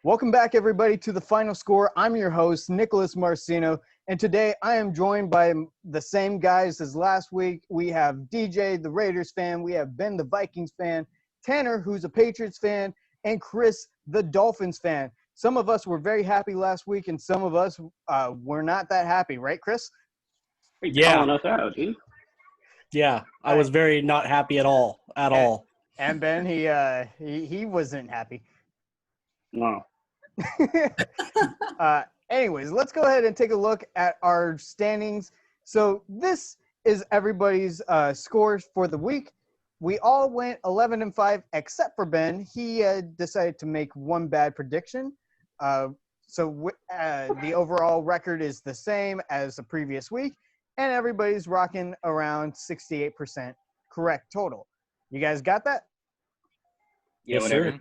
Welcome back, everybody, to The Final Score. I'm your host, Nicholas Marcino, and today I am joined by the same guys as last week. We have DJ, the Raiders fan. We have Ben, the Vikings fan. Tanner, who's a Patriots fan. And Chris, the Dolphins fan. Some of us were very happy last week, and some of us were not that happy. Right, Chris? You're calling us out, dude. Yeah, I was very not happy at all. And Ben, he wasn't happy. No. Anyways, let's go ahead and take a look at our standings. So this is everybody's scores for the week. We all went 11-5 except for Ben. He decided to make one bad prediction. So the overall record is the same as the previous week, and everybody's rocking around 68% correct total. You guys got that? Yeah, whatever. Sir.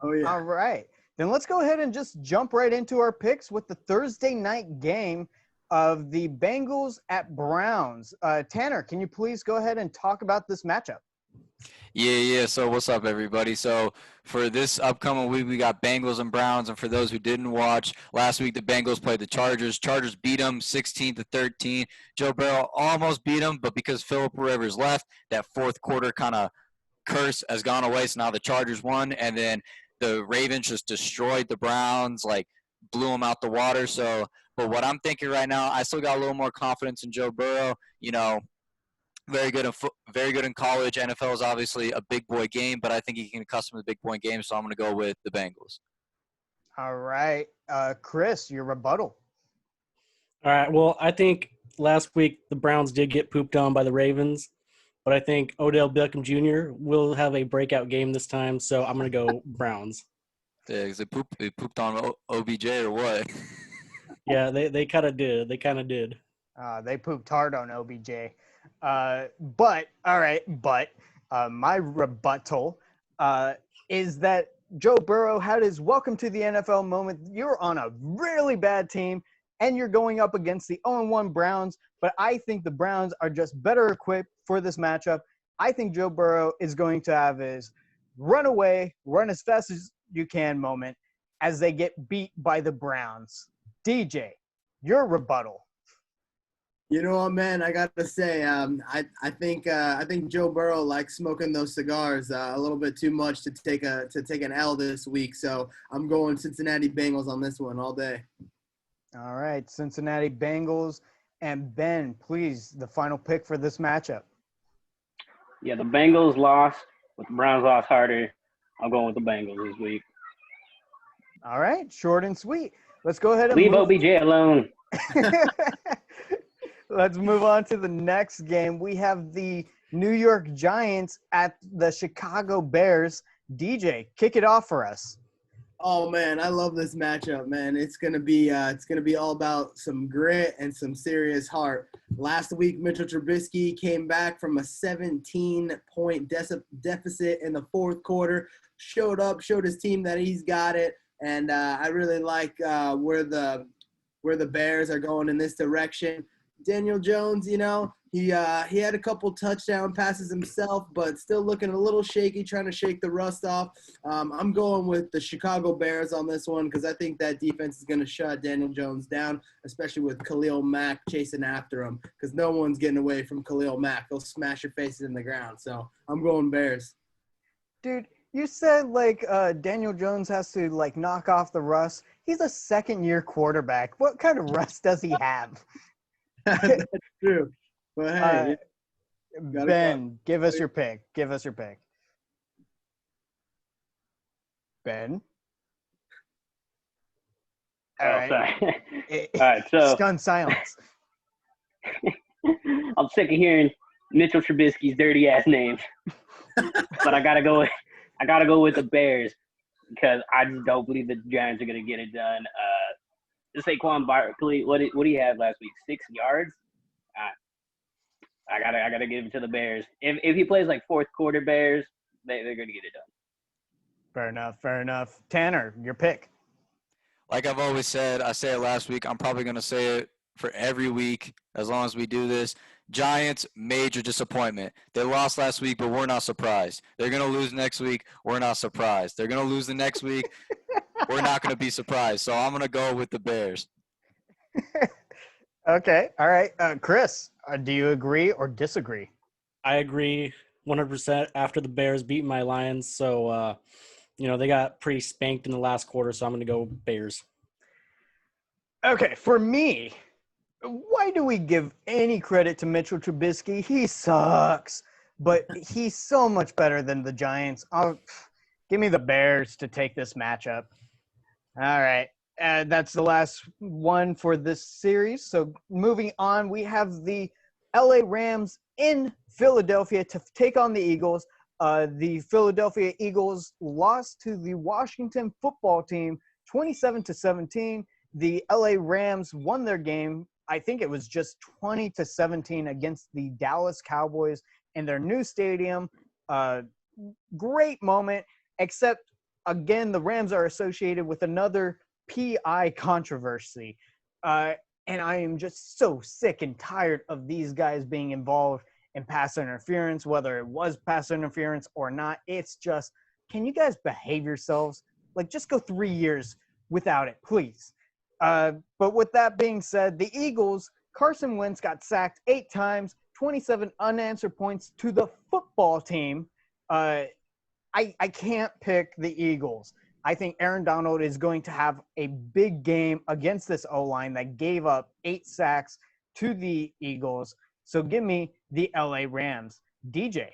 Oh, yeah. All right. Then let's go ahead and just jump right into our picks with the Thursday night game of the Bengals at Browns. Tanner, can you please go ahead and talk about this matchup? Yeah. So what's up, everybody? So for this upcoming week, we got Bengals and Browns. And for those who didn't watch, last week the Bengals played the Chargers. Chargers beat them 16-13. Joe Burrow almost beat them, but because Phillip Rivers left, that fourth quarter kind of curse has gone away. So now the Chargers won, and then the Ravens just destroyed the Browns, like blew them out the water. So, but what I'm thinking right now, I still got a little more confidence in Joe Burrow. You know, very good in college. NFL is obviously a big boy game, but I think he can accustom to the big boy game. So I'm going to go with the Bengals. All right. Chris, your rebuttal. All right. Well, I think last week the Browns did get pooped on by the Ravens, but I think Odell Beckham Jr. will have a breakout game this time, so I'm going to go Browns. Yeah, because they pooped on OBJ or what? Yeah, they kind of did. They pooped hard on OBJ. But my rebuttal is that Joe Burrow had his welcome to the NFL moment. You're on a really bad team, and you're going up against the 0-1 Browns, but I think the Browns are just better equipped for this matchup. I think Joe Burrow is going to have his run away, run as fast as you can moment as they get beat by the Browns. DJ, your rebuttal. You know what, man? I got to say, I think Joe Burrow likes smoking those cigars a little bit too much to take an L this week. So I'm going Cincinnati Bengals on this one all day. All right, Cincinnati Bengals. And Ben, please, the final pick for this matchup. Yeah, the Bengals lost, but the Browns lost harder. I'm going with the Bengals this week. All right, short and sweet. Let's go ahead and leave OBJ alone. Let's move on to the next game. We have the New York Giants at the Chicago Bears. DJ, kick it off for us. Oh man, I love this matchup, man. It's gonna be all about some grit and some serious heart. Last week, Mitchell Trubisky came back from a 17-point deficit in the fourth quarter, showed his team that he's got it, and I really like where the Bears are going in this direction. Daniel Jones, you know, he had a couple touchdown passes himself, but still looking a little shaky, trying to shake the rust off. I'm going with the Chicago Bears on this one because I think that defense is going to shut Daniel Jones down, especially with Khalil Mack chasing after him because no one's getting away from Khalil Mack. He'll smash your faces in the ground. So I'm going Bears. Dude, you said Daniel Jones has to knock off the rust. He's a second-year quarterback. What kind of rust does he have? That's true. But hey, Ben, give us your pick. Ben? All right. Sorry. All right, so stunned silence. I'm sick of hearing Mitchell Trubisky's dirty ass name. But I gotta go with the Bears because I just don't believe the Giants are gonna get it done. Saquon Barkley, what did he have last week? 6 yards? I gotta give it to the Bears. If he plays fourth quarter Bears, they're gonna get it done. Fair enough. Tanner, your pick. Like I've always said, I said it last week. I'm probably going to say it for every week as long as we do this. Giants, major disappointment. They lost last week, but we're not surprised. They're going to lose next week. We're not surprised. They're going to lose the next week. we're not going to be surprised. So I'm going to go with the Bears. Okay. All right. Chris, do you agree or disagree? I agree 100% after the Bears beat my Lions. So, they got pretty spanked in the last quarter, so I'm going to go Bears. Okay. For me, why do we give any credit to Mitchell Trubisky? He sucks, but he's so much better than the Giants. Give me the Bears to take this matchup. All right. That's the last one for this series. So moving on, we have the LA Rams in Philadelphia to take on the Eagles. The Philadelphia Eagles lost to the Washington football team 27-17. The LA Rams won their game. I think it was just 20-17 against the Dallas Cowboys in their new stadium. Great moment, except again, the Rams are associated with another PI controversy. And I am just so sick and tired of these guys being involved in pass interference, whether it was pass interference or not. It's just, can you guys behave yourselves? Like, just go 3 years without it, please. But with that being said, the Eagles, Carson Wentz got sacked 8 times, 27 unanswered points to the football team. I can't pick the Eagles. I think Aaron Donald is going to have a big game against this O-line that gave up 8 sacks to the Eagles. So give me the LA Rams. DJ.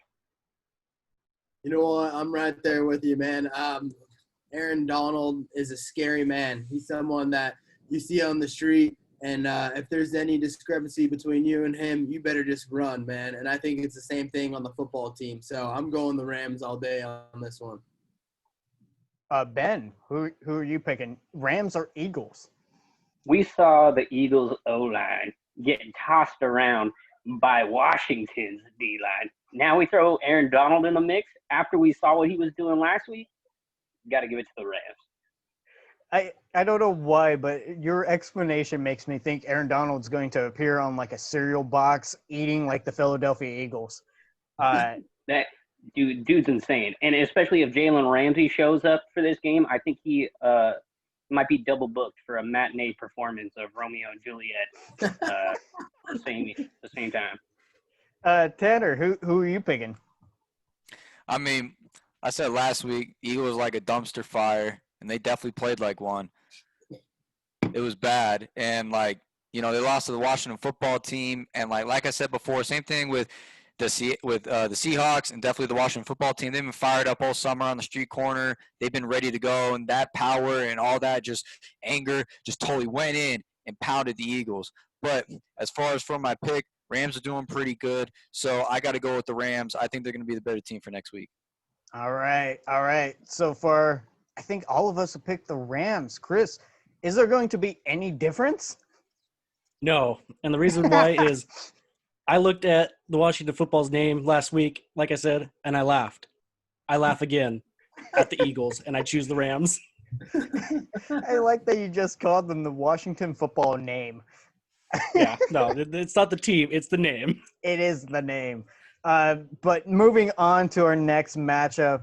You know what? I'm right there with you, man. Aaron Donald is a scary man. He's someone that you see on the street, and if there's any discrepancy between you and him, you better just run, man. And I think it's the same thing on the football team. So I'm going the Rams all day on this one. Ben, who are you picking? Rams or Eagles? We saw the Eagles O-line getting tossed around by Washington's D-line. Now we throw Aaron Donald in the mix after we saw what he was doing last week. Got to give it to the Rams. I don't know why, but your explanation makes me think Aaron Donald's going to appear on like a cereal box eating like the Philadelphia Eagles. That dude's insane. And especially if Jalen Ramsey shows up for this game, I think he might be double booked for a matinee performance of Romeo and Juliet the same time. Tanner, who are you picking? I mean, I said last week, Eagles like a dumpster fire, and they definitely played like one. It was bad, and they lost to the Washington football team, and like I said before, same thing with the Seahawks and definitely the Washington football team. They've been fired up all summer on the street corner. They've been ready to go, and that power and all that just anger just totally went in and pounded the Eagles. But as far as for my pick, Rams are doing pretty good, so I got to go with the Rams. I think they're going to be the better team for next week. All right. So far, I think all of us have picked the Rams. Chris, is there going to be any difference? No, and the reason why is I looked at the Washington football's name last week, like I said, and I laughed. I laugh again at the Eagles, and I choose the Rams. I like that you just called them the Washington football name. Yeah, no, it's not the team. It's the name. It is the name. But moving on to our next matchup,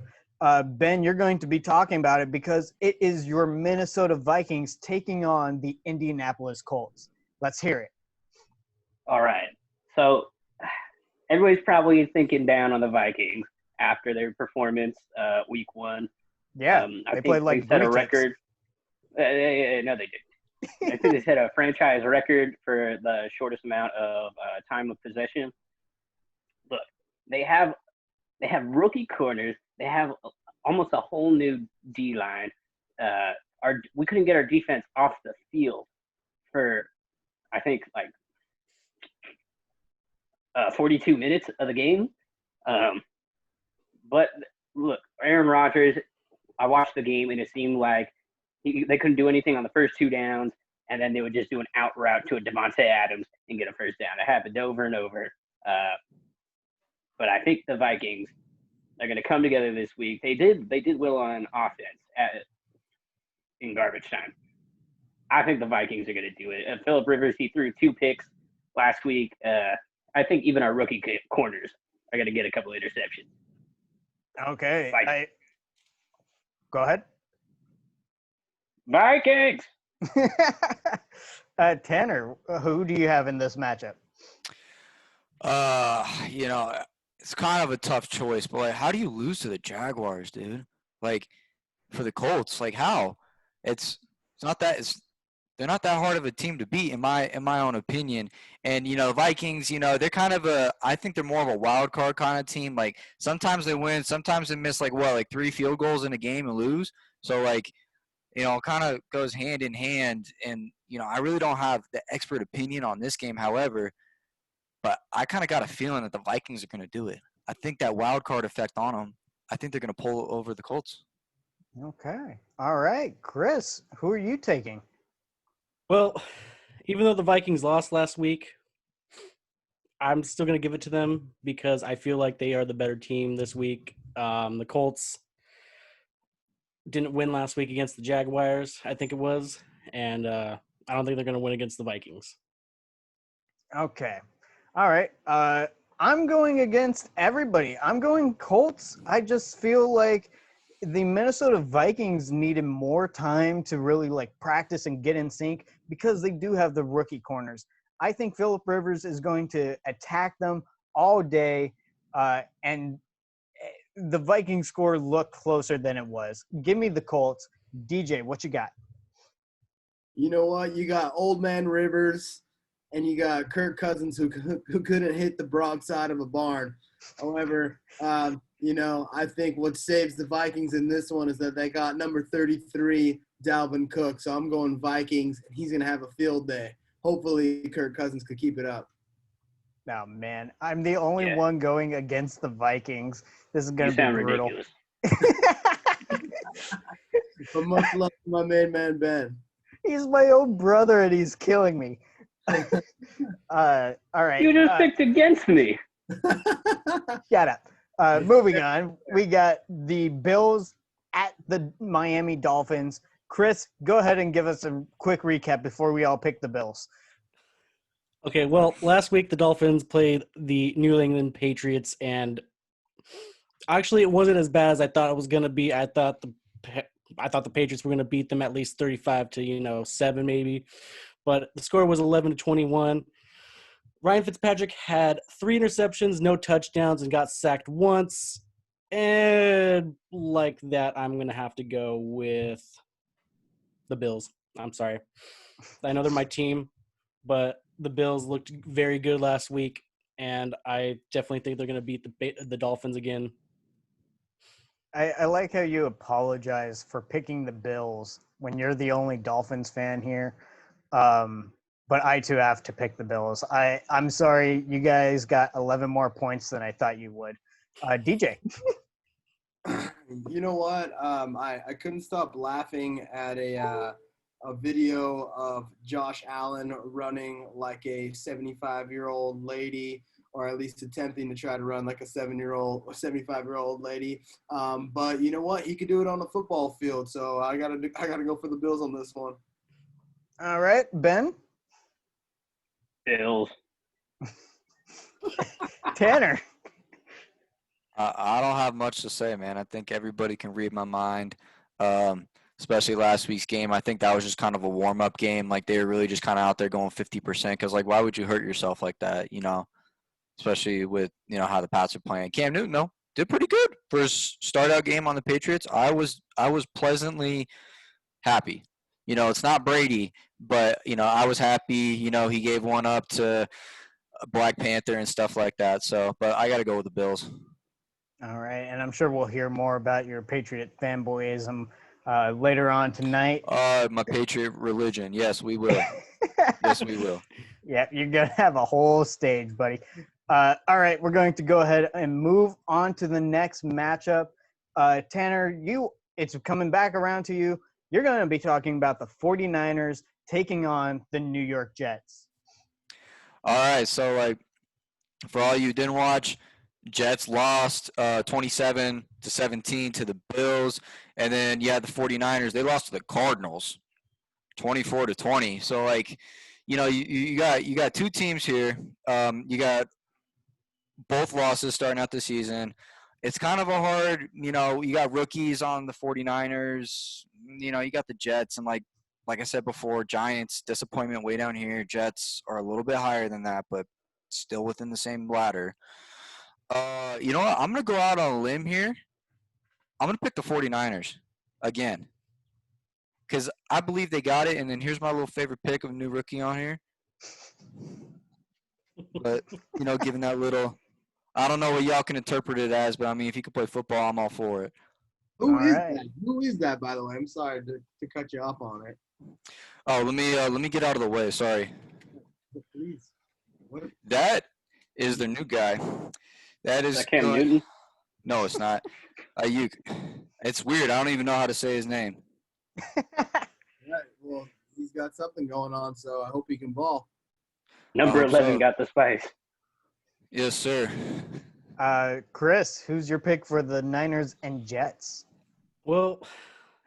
Ben, you're going to be talking about it because it is your Minnesota Vikings taking on the Indianapolis Colts. Let's hear it. All right. So everybody's probably thinking down on the Vikings after their performance week 1. Yeah, I they think played like they set a British. record. No, they didn't. I think they set a franchise record for the shortest amount of time of possession. Look, they have rookie corners. They have almost a whole new D line. We couldn't get our defense off the field for, I think, 42 minutes of the game. But look, Aaron Rodgers, I watched the game and it seemed like they couldn't do anything on the first 2 downs, and then they would just do an out route to a Devontae Adams and get a first down. It happened over and over. But I think the Vikings are going to come together this week. They did well on offense in garbage time. I think the Vikings are going to do it. Phillip Rivers, he threw 2 picks last week. I think even our rookie corners are going to get a couple of interceptions. Okay. Go ahead. Vikings. Tanner, who do you have in this matchup? You know, it's kind of a tough choice, but like, how do you lose to the Jaguars, dude? Like, for the Colts, like how? It's not that they're not that hard of a team to beat in my own opinion. And the Vikings, they're kind of I think they're more of a wild card kind of team. Like sometimes they win, sometimes they miss like 3 field goals in a game and lose. So like, it kind of goes hand in hand. And I really don't have the expert opinion on this game, however, but I kind of got a feeling that the Vikings are going to do it. I think that wild card effect on them. I think they're going to pull over the Colts. Okay. All right. Chris, who are you taking? Well, even though the Vikings lost last week, I'm still going to give it to them because I feel like they are the better team this week. The Colts didn't win last week against the Jaguars, I think it was, and I don't think they're going to win against the Vikings. Okay. All right. I'm going against everybody. I'm going Colts. I just feel like the Minnesota Vikings needed more time to really practice and get in sync because they do have the rookie corners. I think Phillip Rivers is going to attack them all day, and the Vikings score looked closer than it was. Give me the Colts. DJ, what you got? You know what? You got old man Rivers, and you got Kirk Cousins who couldn't hit the broadside of a barn. However, I think what saves the Vikings in this one is that they got number 33, Dalvin Cook. So I'm going Vikings, and he's going to have a field day. Hopefully Kirk Cousins could keep it up. Oh, man. I'm the only one going against the Vikings. This is going to be brutal. Ridiculous. But much love to my main man, Ben. He's my own brother, and he's killing me. All right. You just picked against me. Shut up. Moving on, we got the Bills at the Miami Dolphins. Chris, go ahead and give us a quick recap before we all pick the Bills. Okay, well, last week the Dolphins played the New England Patriots, and actually it wasn't as bad as I thought it was going to be. I thought the Patriots were going to beat them at least 35-7 maybe, but the score was 11-21. Ryan Fitzpatrick had 3 interceptions, no touchdowns, and got sacked once. And like that, I'm going to have to go with the Bills. I'm sorry. I know they're my team, but the Bills looked very good last week, and I definitely think they're going to beat the Dolphins again. I like how you apologize for picking the Bills when you're the only Dolphins fan here. But I, too, have to pick the Bills. I'm sorry. You guys got 11 more points than I thought you would. DJ. You know what? I couldn't stop laughing at a video of Josh Allen running like a 75-year-old lady, or at least attempting to try to run like a 75-year-old lady. But you know what? He could do it on the football field. So I gotta go for the Bills on this one. All right, Ben. Bills. Tanner. I don't have much to say, man. I think everybody can read my mind, especially last week's game. I think that was just kind of a warm-up game. Like, they were really just kind of out there going 50% because, why would you hurt yourself like that, especially with, how the Pats are playing. Cam Newton, though, did pretty good for his start-out game on the Patriots. I was pleasantly happy. It's not Brady, but, I was happy. He gave one up to Black Panther and stuff like that. So, but I got to go with the Bills. All right, and I'm sure we'll hear more about your Patriot fanboyism later on tonight. My Patriot religion. Yes, we will. Yes, we will. Yeah, you're going to have a whole stage, buddy. All right, we're going to go ahead and move on to the next matchup. Tanner, it's coming back around to you. You're going to be talking about the 49ers taking on the New York Jets. All right, so, for all you who didn't watch, Jets lost 27-17 to the Bills. And then you had the 49ers. They lost to the Cardinals 24-20. So, you got 2 teams here. You got both losses starting out the season. it's kind of a hard, you got rookies on the 49ers, you got the Jets, and like I said before, Giants, disappointment way down here. Jets are a little bit higher than that, but still within the same ladder. You know what? I'm going to go out on a limb here. I'm going to pick the 49ers again because I believe they got it, and then here's my little favorite pick of a new rookie on here. But, given that little – I don't know what y'all can interpret it as, but, I mean, if he could play football, I'm all for it. Who is that? Who is that, by the way? I'm sorry to cut you off on it. Oh, let me get out of the way. Sorry. Please. What? That is the new guy. That is Cam Newton? No, it's not. It's weird. I don't even know how to say his name. Right. Well, he's got something going on, so I hope he can ball. Number 11 got the spice. Yes, sir. Chris, who's your pick for the Niners and Jets? Well,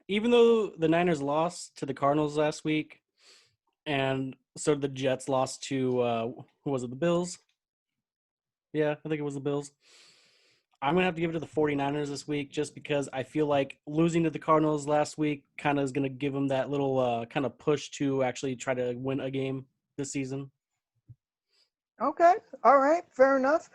even though the Niners lost to the Cardinals last week, and so the Jets lost to, who was it, the Bills? Yeah, I think it was the Bills. I'm going to have to give it to the 49ers this week just because I feel like losing to the Cardinals last week kind of is going to give them that little kind of push to actually try to win a game this season. Okay. All right. Fair enough.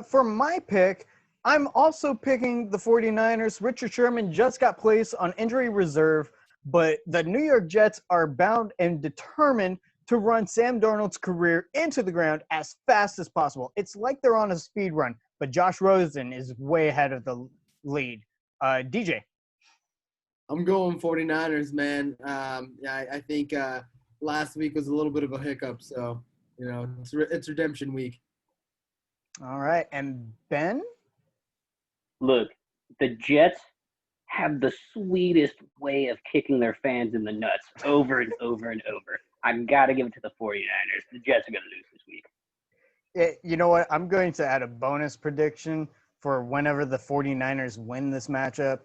For my pick, I'm also picking the 49ers. Richard Sherman just got placed on injury reserve, but the New York Jets are bound and determined to run Sam Darnold's career into the ground as fast as possible. It's like they're on a speed run, but Josh Rosen is way ahead of the lead. DJ. I'm going 49ers, man. I think last week was a little bit of a hiccup, so, it's redemption week. All right. And Ben? Look, the Jets have the sweetest way of kicking their fans in the nuts over and over and over. I got to give it to the 49ers. The Jets are going to lose this week. You know what? I'm going to add a bonus prediction for whenever the 49ers win this matchup.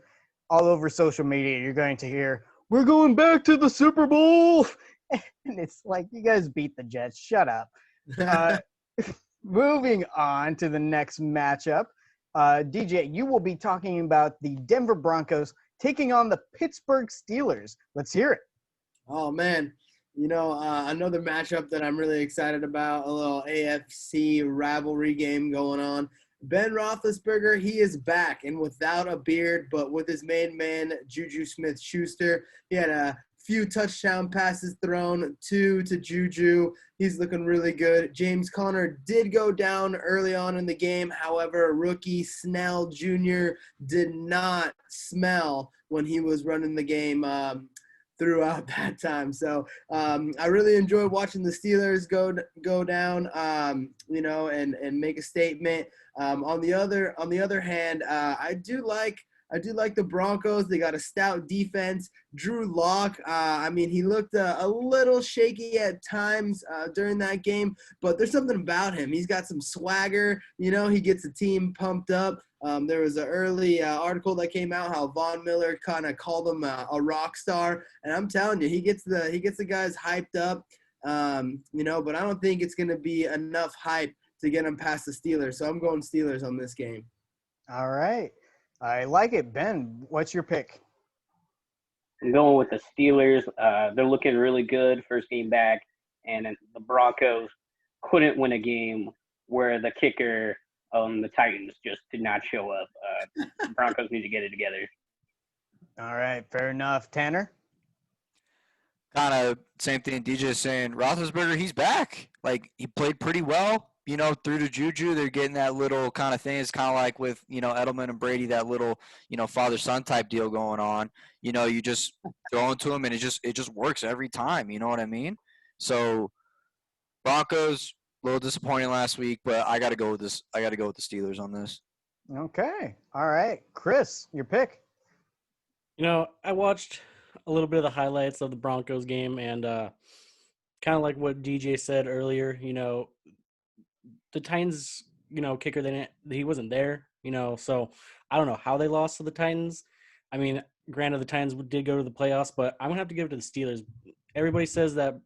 All over social media, you're going to hear, "We're going back to the Super Bowl." And it's like, you guys beat the Jets. Shut up. Moving on to the next matchup. DJ, you will be talking about the Denver Broncos taking on the Pittsburgh Steelers. Let's hear it. Oh, man. Another matchup that I'm really excited about, a little AFC rivalry game going on. Ben Roethlisberger, he is back, and without a beard, but with his main man, Juju Smith-Schuster. He had a few touchdown passes thrown, 2 to Juju. He's looking really good. James Conner did go down early on in the game. However, rookie Snell Jr. did not smell when he was running the game throughout that time. So I really enjoyed watching the Steelers go down, and make a statement. On the other hand, I do like the Broncos. They got a stout defense. Drew Lock, he looked a little shaky at times during that game, but there's something about him. He's got some swagger. He gets the team pumped up. There was an early article that came out how Von Miller kind of called him a rock star, and I'm telling you, he gets the guys hyped up. But I don't think it's going to be enough hype to get him past the Steelers. So I'm going Steelers on this game. All right. I like it. Ben, what's your pick? I'm going with the Steelers. They're looking really good first game back, and the Broncos couldn't win a game where the kicker the Titans just did not show up. The Broncos need to get it together. All right, fair enough. Tanner? Kind of same thing DJ is saying. Roethlisberger, he's back. Like, he played pretty well. Through to Juju, they're getting that little kind of thing. It's kind of like with, Edelman and Brady, that little, father-son type deal going on. You just throw it to them, and it just works every time. You know what I mean? So, Broncos, a little disappointing last week, but I got to go with this. I got to go with the Steelers on this. Okay. All right. Chris, your pick. I watched a little bit of the highlights of the Broncos game, and kind of like what DJ said earlier, the Titans, kicker, he wasn't there, so I don't know how they lost to the Titans. I mean, granted, the Titans did go to the playoffs, but I'm going to have to give it to the Steelers. Everybody says that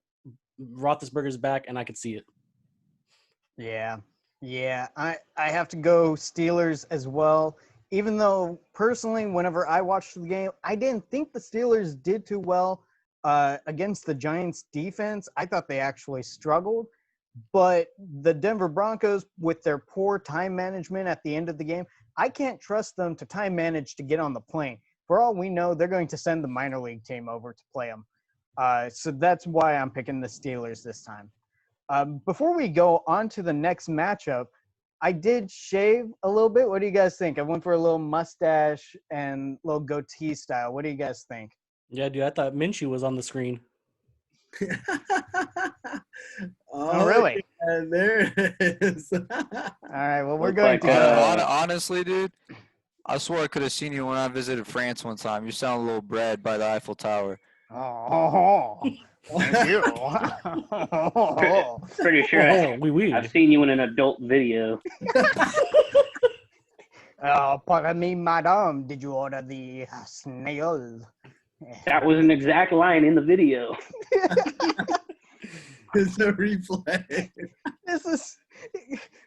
Roethlisberger's back, and I could see it. Yeah. I have to go Steelers as well. even though personally, whenever I watched the game, I didn't think the Steelers did too well against the Giants defense. I thought they actually struggled. But the Denver Broncos, with their poor time management at the end of the game, I can't trust them to time manage to get on the plane. For all we know, they're going to send the minor league team over to play them. So that's why I'm picking the Steelers this time. Before we go on to the next matchup, I did shave a little bit. What do you guys think? I went for a little mustache and little goatee style. What do you guys think? Yeah, dude, I thought Minshew was on the screen. Oh, really? Yeah, there it is. All right. Well, we're Looks going like, to. Honestly, dude, I swore I could have seen you when I visited France one time. You sound a little bred by the Eiffel Tower. Oh, thank you. Pretty sure Oh, oui. I've seen you in an adult video. Pardon me, madame. Did you order the snail? That was an exact line in the video. It's a replay. This is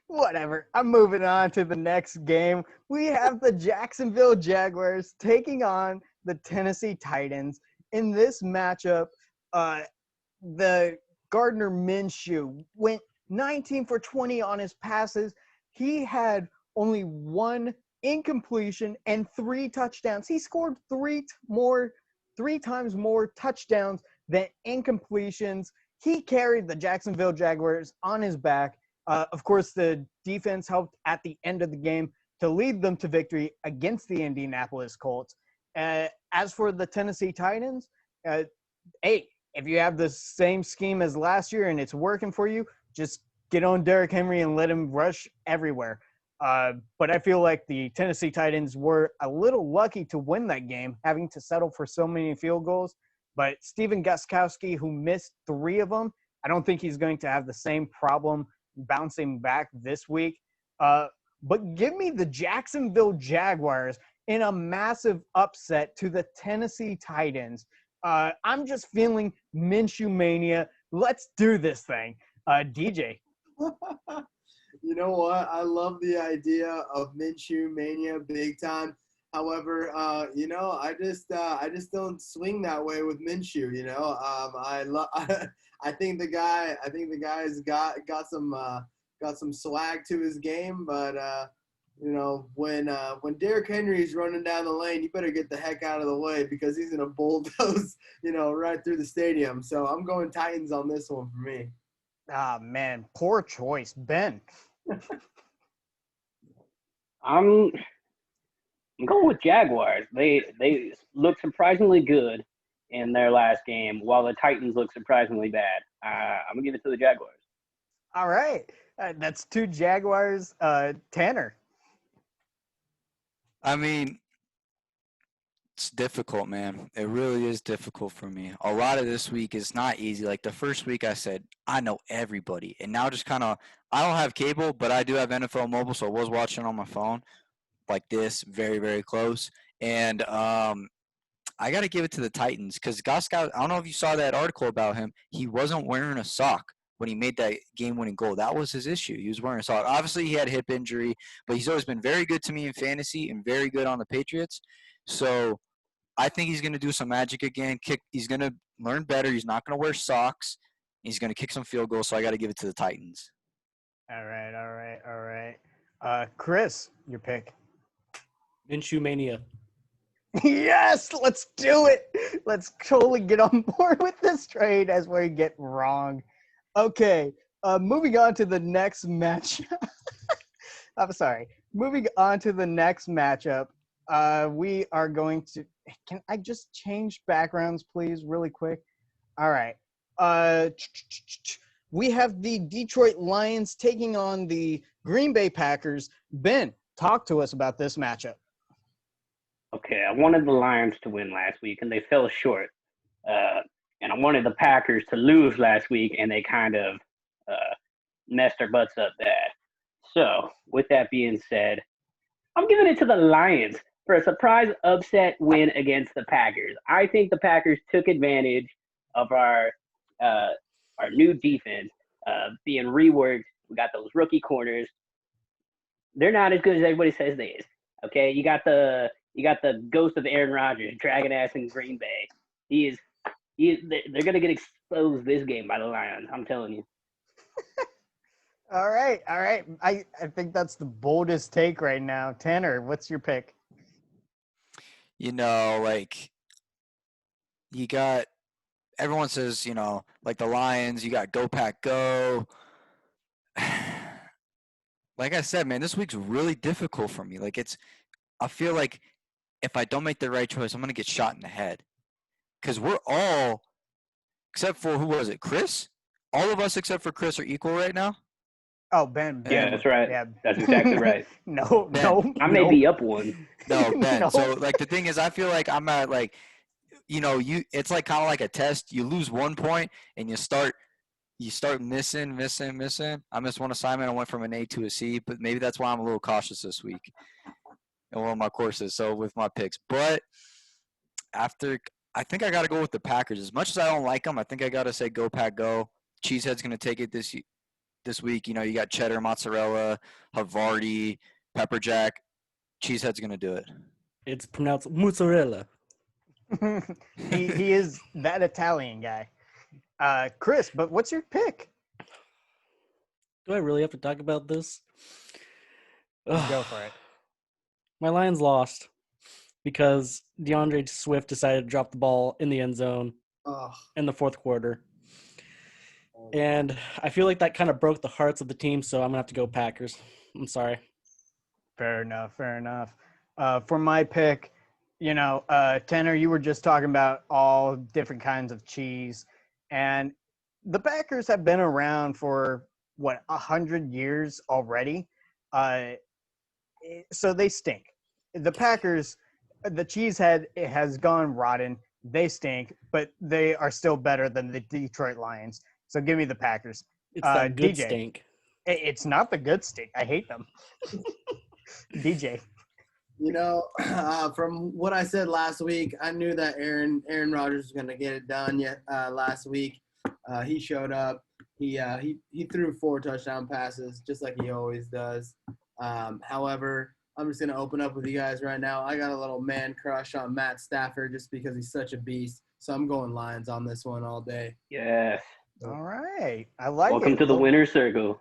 whatever. I'm moving on to the next game. We have the Jacksonville Jaguars taking on the Tennessee Titans. In this matchup, the Gardner Minshew went 19 for 20 on his passes. He had only one incompletion and 3 touchdowns. He scored three times more touchdowns than incompletions. He carried the Jacksonville Jaguars on his back. Of course, the defense helped at the end of the game to lead them to victory against the Indianapolis Colts. As for the Tennessee Titans, hey, if you have the same scheme as last year and it's working for you, just get on Derrick Henry and let him rush everywhere. But I feel like the Tennessee Titans were a little lucky to win that game, having to settle for so many field goals. But Steven Gostkowski, who missed 3 of them, I don't think he's going to have the same problem bouncing back this week. But give me the Jacksonville Jaguars in a massive upset to the Tennessee Titans. I'm just feeling Minshew mania. Let's do this thing. DJ. You know what? I love the idea of Minshew mania big time. However, I just don't swing that way with Minshew. I think the guy's got some swag to his game, but when Derrick Henry's running down the lane, you better get the heck out of the way because he's gonna bulldoze, right through the stadium. So I'm going Titans on this one for me. Ah, man, poor choice, Ben. I'm going with Jaguars. They look surprisingly good in their last game, while the Titans look surprisingly bad. I'm gonna give it to the Jaguars. All right, that's 2 Jaguars. Tanner. I mean, it's difficult, man. It really is difficult for me. A lot of this week is not easy. Like the first week I said, I know everybody. And now just kind of, I don't have cable, but I do have NFL Mobile, so I was watching on my phone like this, very, very close. And I got to give it to the Titans because Gostkowski, I don't know if you saw that article about him. He wasn't wearing a sock when he made that game-winning goal. That was his issue. He was wearing a sock. Obviously, he had hip injury, but he's always been very good to me in fantasy and very good on the Patriots. So I think he's going to do some magic again. He's going to learn better. He's not going to wear socks. He's going to kick some field goals, so I got to give it to the Titans. All right. Chris, your pick. Minshew mania. Yes, let's do it. Let's totally get on board with this trade as we get wrong. Okay, moving on to the next match. I'm sorry. Moving on to the next matchup, we are going to – can I just change backgrounds, please, really quick? All right. We have the Detroit Lions taking on the Green Bay Packers. Ben, talk to us about this matchup. Okay, I wanted the Lions to win last week, and they fell short. And I wanted the Packers to lose last week, and they kind of messed their butts up bad. So, with that being said, I'm giving it to the Lions for a surprise upset win against the Packers. I think the Packers took advantage of our new defense being reworked. We got those rookie corners. They're not as good as everybody says they is. Okay, you got the ghost of Aaron Rodgers dragging ass in Green Bay. They're gonna get exposed this game by the Lions. I'm telling you. All right. I think that's the boldest take right now. Tanner, what's your pick? You know, like you got everyone says, you know, like the Lions, you got go pack go. Like I said, man, this week's really difficult for me. I feel like if I don't make the right choice, I'm gonna get shot in the head. Because we're all, except for who was it, Chris? All of us except for Chris are equal right now. Oh, Ben. Yeah, that's right. Yeah. That's exactly right. No. I may be up one. No, Ben. No. So like the thing is, I feel like I'm at like, you know, it's like kind of like a test. You lose 1 point and you start missing. I missed one assignment. I went from an A to a C, but maybe that's why I'm a little cautious this week in one of my courses. So with my picks, but I think I got to go with the Packers. As much as I don't like them, I think I got to say go Pack go. Cheesehead's going to take it this week. You know, you got cheddar, mozzarella, Havarti, pepper jack. Cheesehead's going to do it. It's pronounced mozzarella. he is that Italian guy. Chris, but what's your pick? Do I really have to talk about this? Go for it. My Lions lost because DeAndre Swift decided to drop the ball in the end zone in the fourth quarter. And I feel like that kind of broke the hearts of the team, so I'm going to have to go Packers. I'm sorry. Fair enough. For my pick, you know, Tanner, you were just talking about all different kinds of cheese. And the Packers have been around for, 100 years already? So they stink. The Packers, the cheesehead has gone rotten. They stink, but they are still better than the Detroit Lions. So give me the Packers. It's that good DJ. stink. It's not the good stink. I hate them. DJ. You know, from what I said last week, I knew that Aaron Rodgers was going to get it done last week. He showed up. He threw 4 touchdown passes, just like he always does. However, I'm just going to open up with you guys right now. I got a little man crush on Matt Stafford just because he's such a beast. So I'm going Lions on this one all day. Yes. All right. I like it. Welcome to the winner's circle.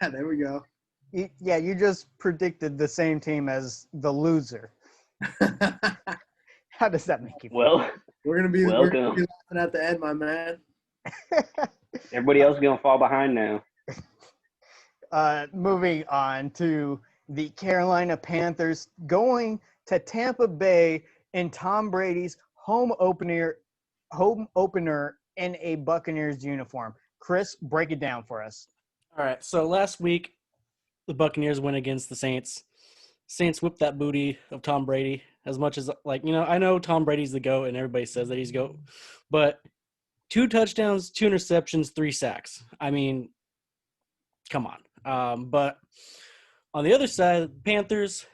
There we go. Yeah, you just predicted the same team as the loser. How does that make you feel? Well, we're gonna be laughing at the end, my man. Everybody else is gonna fall behind now. Moving on to the Carolina Panthers going to Tampa Bay in Tom Brady's home opener in a Buccaneers uniform. Chris, break it down for us. All right, so last week, the Buccaneers went against the Saints. Saints whipped that booty of Tom Brady as much as, I know Tom Brady's the GOAT and everybody says that he's GOAT, but 2 touchdowns, 2 interceptions, 3 sacks. I mean, come on. But on the other side, Panthers,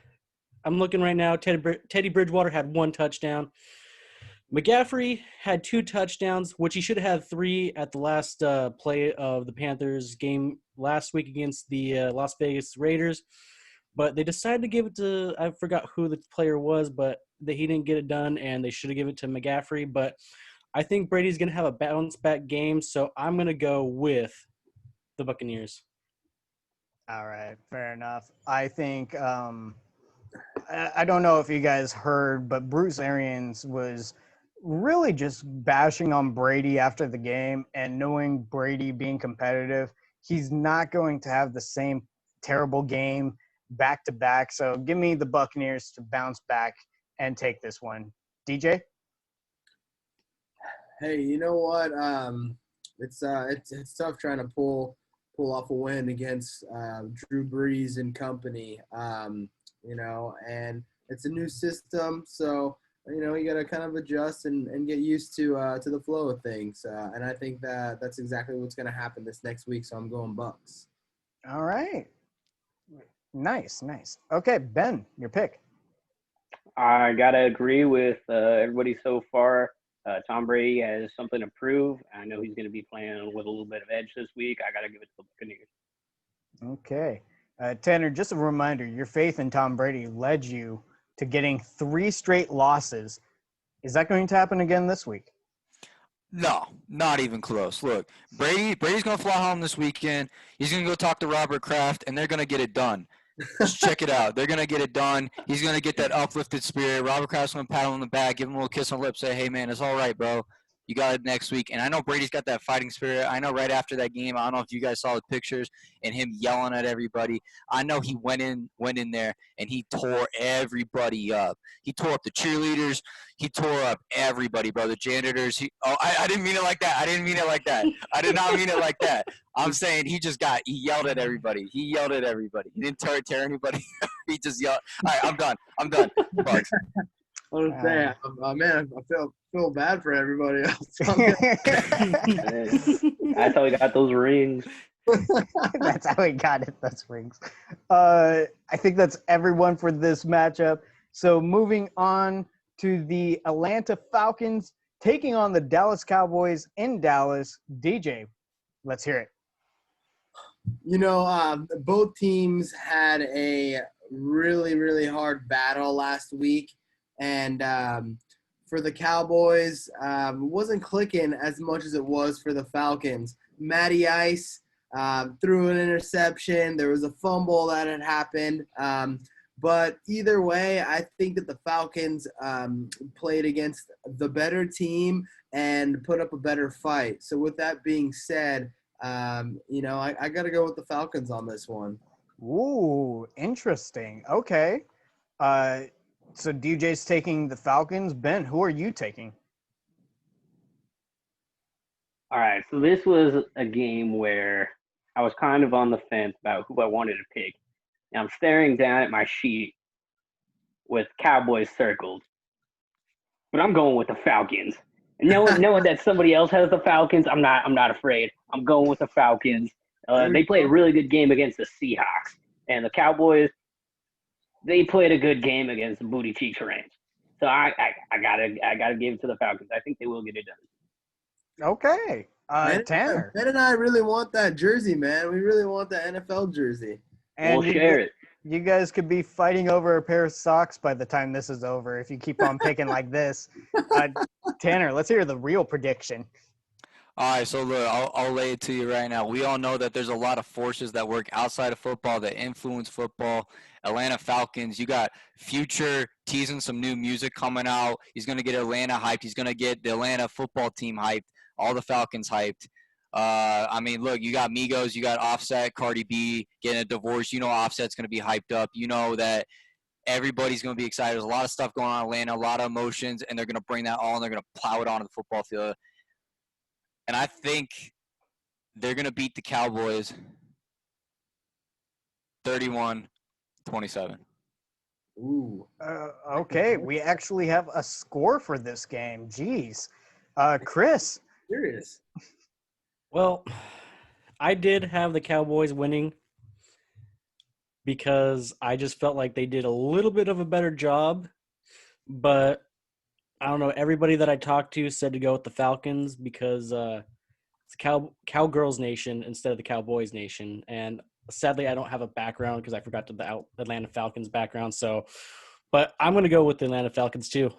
I'm looking right now, Teddy Bridgewater had 1 touchdown. McCaffrey had 2 touchdowns, which he should have had 3 at the last play of the Panthers game last week against the Las Vegas Raiders. But they decided to give it to – I forgot who the player was, but he didn't get it done, and they should have given it to McCaffrey. But I think Brady's going to have a bounce-back game, so I'm going to go with the Buccaneers. All right, fair enough. I think I don't know if you guys heard, but Bruce Arians was – really just bashing on Brady after the game, and knowing Brady being competitive, he's not going to have the same terrible game back to back. So give me the Buccaneers to bounce back and take this one. DJ? Hey, you know what? It's tough trying to pull off a win against Drew Brees and company. You know, and it's a new system, so you know, you got to kind of adjust and get used to the flow of things. And I think that's exactly what's going to happen this next week. So I'm going Bucks. All right. Nice. Okay, Ben, your pick. I got to agree with everybody so far. Tom Brady has something to prove. I know he's going to be playing with a little bit of edge this week. I got to give it to the Buccaneers. Okay. Tanner, just a reminder, your faith in Tom Brady led you to getting 3 straight losses. Is that going to happen again this week? No, not even close. Look, Brady's going to fly home this weekend. He's going to go talk to Robert Kraft, and they're going to get it done. Just check it out. They're going to get it done. He's going to get that uplifted spirit. Robert Kraft's going to pat him on the back, give him a little kiss on the lips, say, hey, man, it's all right, bro. You got it next week. And I know Brady's got that fighting spirit. I know right after that game, I don't know if you guys saw the pictures and him yelling at everybody. I know he went in there and he tore everybody up. He tore up the cheerleaders. He tore up everybody, bro. The janitors. I didn't mean it like that. I didn't mean it like that. I did not mean it like that. I'm saying he yelled at everybody. He yelled at everybody. He didn't tear anybody. He just yelled. All right, I'm done. Bugs. Man, I feel bad for everybody else. That's how we got those rings. That's how he got it. Those rings. I think that's everyone for this matchup. So moving on to the Atlanta Falcons taking on the Dallas Cowboys in Dallas. DJ, let's hear it. Both teams had a really, really hard battle last week. And for the Cowboys, it wasn't clicking as much as it was for the Falcons. Matty Ice threw an interception. There was a fumble that had happened. But either way, I think that the Falcons played against the better team and put up a better fight. So with that being said, I got to go with the Falcons on this one. Ooh, interesting. Okay. So DJ's taking the Falcons. Ben, who are you taking? All right, so this was a game where I was kind of on the fence about who I wanted to pick. And I'm staring down at my sheet with Cowboys circled, but I'm going with the Falcons. And knowing that somebody else has the Falcons, I'm not afraid. I'm going with the Falcons. They played a really good game against the Seahawks, and the Cowboys, they played a good game against the Booty Cheeks Rams. So I gotta give it to the Falcons. I think they will get it done. Okay. Tanner. Ben and I really want that jersey, man. We really want the NFL jersey. And We'll share it. You guys could be fighting over a pair of socks by the time this is over if you keep on picking like this. Tanner, let's hear the real prediction. All right, so look, I'll lay it to you right now. We all know that there's a lot of forces that work outside of football that influence football. Atlanta Falcons, you got Future teasing some new music coming out. He's going to get Atlanta hyped. He's going to get the Atlanta football team hyped, all the Falcons hyped. Look, you got Migos, you got Offset, Cardi B getting a divorce. You know Offset's going to be hyped up. You know that everybody's going to be excited. There's a lot of stuff going on in Atlanta, a lot of emotions, and they're going to bring that all and they're going to plow it onto the football field. And I think they're going to beat the Cowboys 31-27. Ooh. Okay, we actually have a score for this game. Jeez. Chris. Serious. Well, I did have the Cowboys winning because I just felt like they did a little bit of a better job. But I don't know. Everybody that I talked to said to go with the Falcons because it's Cowgirls Nation instead of the Cowboys Nation. And sadly, I don't have a background because I forgot the Atlanta Falcons background. But I'm going to go with the Atlanta Falcons too.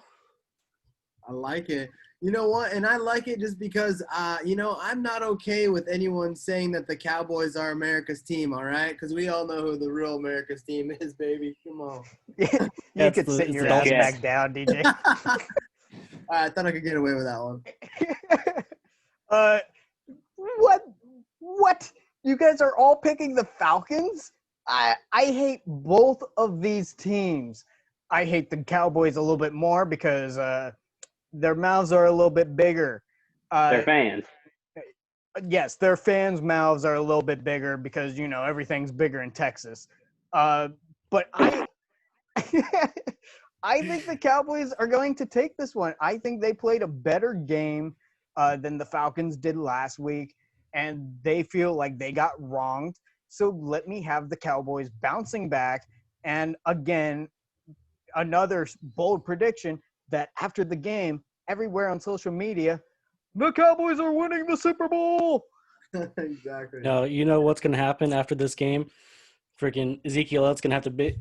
I like it. You know what? And I like it just because, I'm not okay with anyone saying that the Cowboys are America's team, all right? Because we all know who the real America's team is, baby. Come on. You could sit your ass back down, DJ. I thought I could get away with that one. What? You guys are all picking the Falcons? I hate both of these teams. I hate the Cowboys a little bit more because their mouths are a little bit bigger. Their fans. Yes, their fans' mouths are a little bit bigger because, everything's bigger in Texas. But I think the Cowboys are going to take this one. I think they played a better game than the Falcons did last week, and they feel like they got wronged. So let me have the Cowboys bouncing back. And again, another bold prediction that after the game, everywhere on social media, the Cowboys are winning the Super Bowl. Exactly. No, you know what's going to happen after this game? Freaking Ezekiel Elliott's gonna have to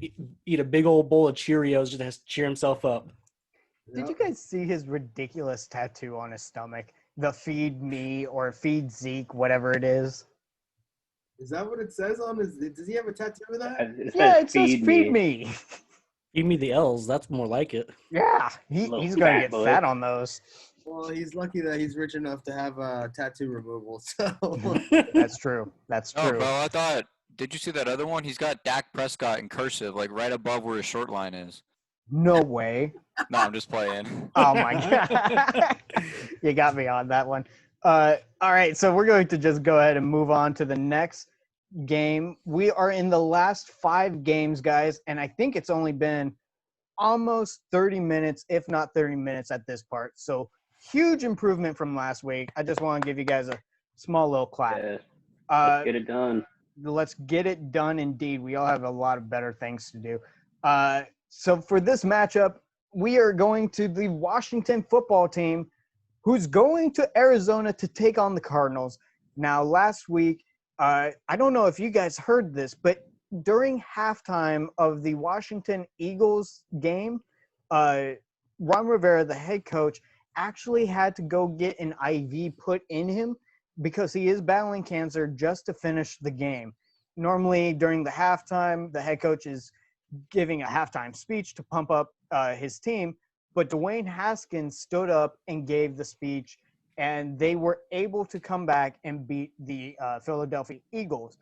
eat a big old bowl of Cheerios just to cheer himself up. Did you guys see his ridiculous tattoo on his stomach? The "Feed Me" or "Feed Zeke," whatever it is. Is that what it says on his? Does he have a tattoo of that? It says "Feed Me." Feed me the L's. That's more like it. Yeah, he's gonna get fat on those. Well, he's lucky that he's rich enough to have tattoo removal. So That's true. That's true. Oh, bro, I thought. Did you see that other one? He's got Dak Prescott in cursive, like right above where his short line is. No way. No, I'm just playing. Oh my god, you got me on that one. All right, so we're going to just go ahead and move on to the next game. We are in the last 5 games, guys, and I think it's only been almost 30 minutes, if not 30 minutes at this part. So huge improvement from last week. I just want to give you guys a small little clap. Yeah. Let's get it done. Let's get it done indeed. We all have a lot of better things to do. So for this matchup, we are going to the Washington football team, who's going to Arizona to take on the Cardinals. Now, last week, I don't know if you guys heard this, but during halftime of the Washington Eagles game, Ron Rivera, the head coach, actually had to go get an IV put in him because he is battling cancer just to finish the game. Normally, during the halftime, the head coach is giving a halftime speech to pump up his team, but Dwayne Haskins stood up and gave the speech, and they were able to come back and beat the Philadelphia Eagles.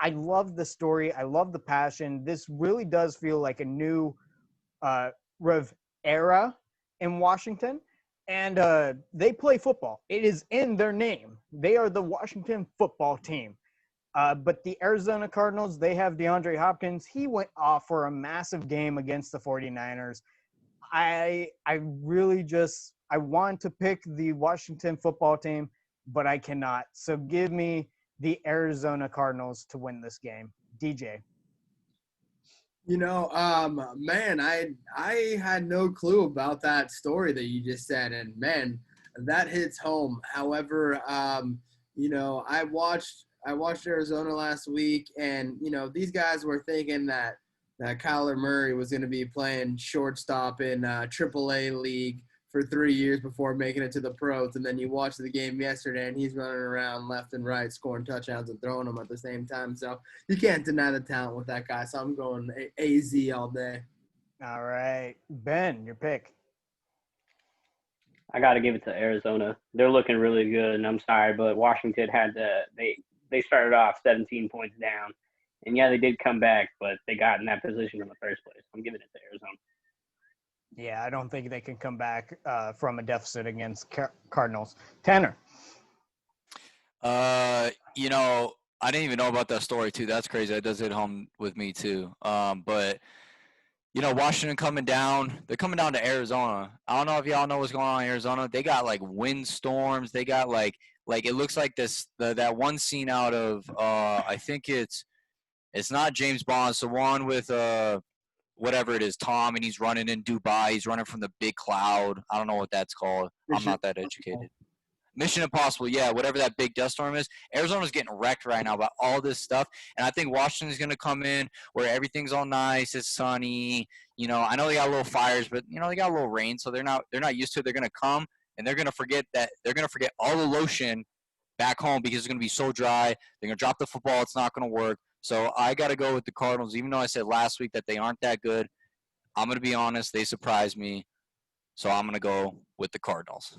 I love the story. I love the passion. This really does feel like a new era in Washington, and they play football. It is in their name. They are the Washington football team. But the Arizona Cardinals, they have DeAndre Hopkins. He went off for a massive game against the 49ers. I really just – I want to pick the Washington football team, but I cannot. So give me the Arizona Cardinals to win this game. DJ. You know, man, I had no clue about that story that you just said, and man, that hits home. However, you know, I watched Arizona last week, and you know, these guys were thinking that Kyler Murray was going to be playing shortstop in AAA league for 3 years before making it to the pros, and then you watch the game yesterday, and he's running around left and right, scoring touchdowns and throwing them at the same time. So you can't deny the talent with that guy. So I'm going AZ all day. All right, Ben, your pick. I got to give it to Arizona. They're looking really good, and I'm sorry, but Washington had they started off 17 points down. And, yeah, they did come back, but they got in that position in the first place. I'm giving it to Arizona. Yeah, I don't think they can come back from a deficit against Cardinals. Tanner. You know, I didn't even know about that story, too. That's crazy. That does hit home with me, too. But, you know, Washington coming down. They're coming down to Arizona. I don't know if y'all know what's going on in Arizona. They got, like, windstorms. They got, like it looks like that one scene out of, I think it's not James Bond. It's the one with whatever it is, Tom, and he's running in Dubai. He's running from the big cloud. I don't know what that's called. I'm not that educated. Mission Impossible, yeah, whatever that big dust storm is. Arizona's getting wrecked right now by all this stuff, and I think Washington's going to come in where everything's all nice, it's sunny. You know, I know they got little fires, but you know they got a little rain, so they're not used to it. They're going to come and they're going to forget all the lotion back home because it's going to be so dry. They're going to drop the football. It's not going to work. So I got to go with the Cardinals, even though I said last week that they aren't that good. I'm going to be honest. They surprised me. So I'm going to go with the Cardinals.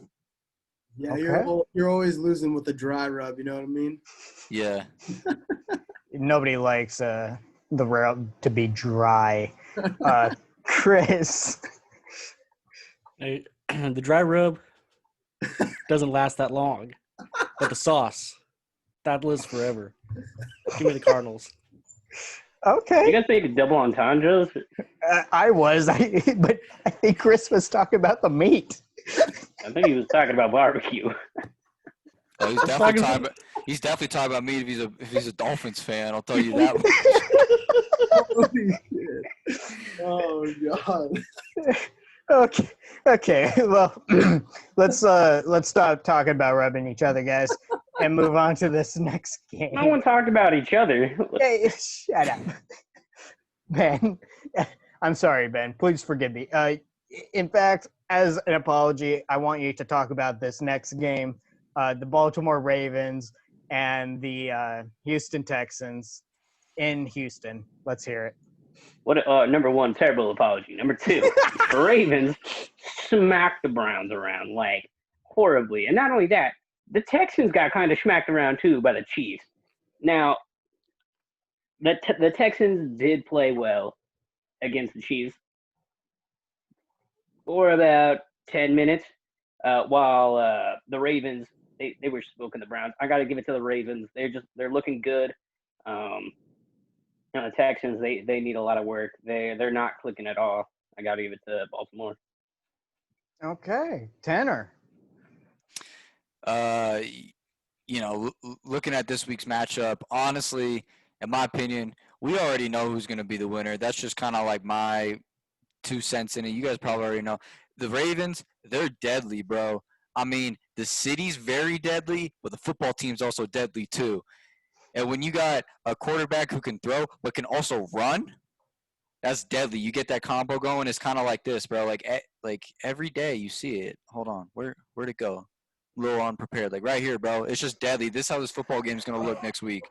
Yeah, okay. You're always losing with the dry rub. You know what I mean? Yeah. Nobody likes the rub to be dry. Chris. Hey, the dry rub doesn't last that long. But the sauce, that lives forever. Give me the Cardinals. Okay. You guys make double entendres? I was, but I think Chris was talking about the meat. I think he was talking about barbecue. Oh, he's definitely talking about meat if he's a Dolphins fan. I'll tell you that much. Oh God. Okay. Well, let's stop talking about rubbing each other, guys, and move on to this next game. No one talked about each other. Hey, shut up. Ben, I'm sorry, Ben. Please forgive me. In fact, as an apology, I want you to talk about this next game, the Baltimore Ravens and the Houston Texans in Houston. Let's hear it. What? Number one, terrible apology. Number two, the Ravens smacked the Browns around like horribly, and not only that, the Texans got kind of smacked around too by the Chiefs. Now, the Texans did play well against the Chiefs for about 10 minutes, while the Ravens they were smoking the Browns. I got to give it to the Ravens. They're looking good. The Texans they need a lot of work. They're not clicking at all. I got to give it to Baltimore. Okay, Tanner. Looking at this week's matchup, honestly, in my opinion, we already know who's going to be the winner. That's just kind of like my 2 cents in it. You guys probably already know. The Ravens, they're deadly, bro. I mean, the city's very deadly, but the football team's also deadly too. And when you got a quarterback who can throw but can also run, that's deadly. You get that combo going. It's kind of like this, bro. Like every day you see it. Hold on, where'd it go? A little unprepared. Like right here, bro. It's just deadly. This is how this football game is gonna look next week.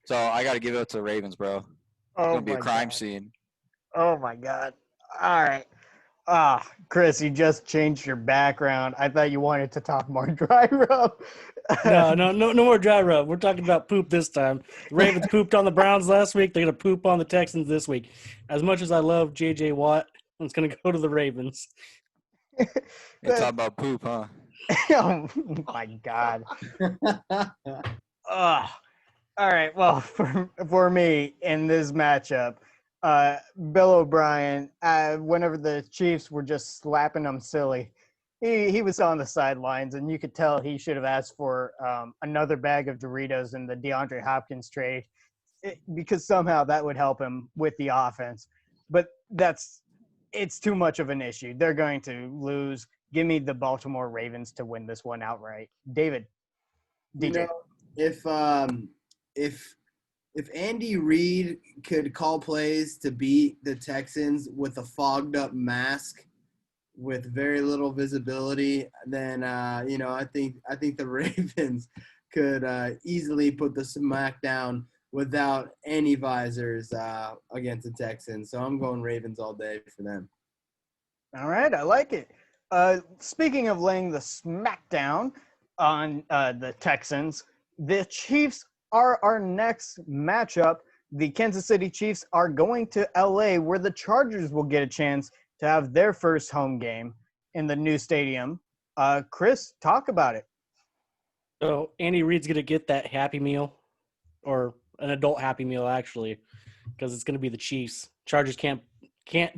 So I got to give it up to the Ravens, bro. It's gonna be a crime scene. Oh my God! All right. Chris, you just changed your background. I thought you wanted to talk more dry rub. No more dry rub. We're talking about poop this time. The Ravens pooped on the Browns last week. They're going to poop on the Texans this week. As much as I love J.J. Watt, it's going to go to the Ravens. You talking about poop, huh? Oh my God. All right. Well, for me in this matchup, Bill O'Brien, whenever the Chiefs were just slapping him silly, he was on the sidelines, and you could tell he should have asked for another bag of Doritos in the DeAndre Hopkins trade because somehow that would help him with the offense. But it's too much of an issue. They're going to lose. Give me the Baltimore Ravens to win this one outright. David, DJ. If Andy Reid could call plays to beat the Texans with a fogged up mask with very little visibility, then I think the Ravens could easily put the smack down without any visors against the Texans. So I'm going Ravens all day for them. All right, I like it. Speaking of laying the smackdown on the Texans, the Chiefs are our next matchup. The Kansas City Chiefs are going to LA, where the Chargers will get a chance to have their first home game in the new stadium. Chris, talk about it. So Andy Reid's going to get that Happy Meal, or an adult Happy Meal actually, because it's going to be the Chiefs. Chargers can't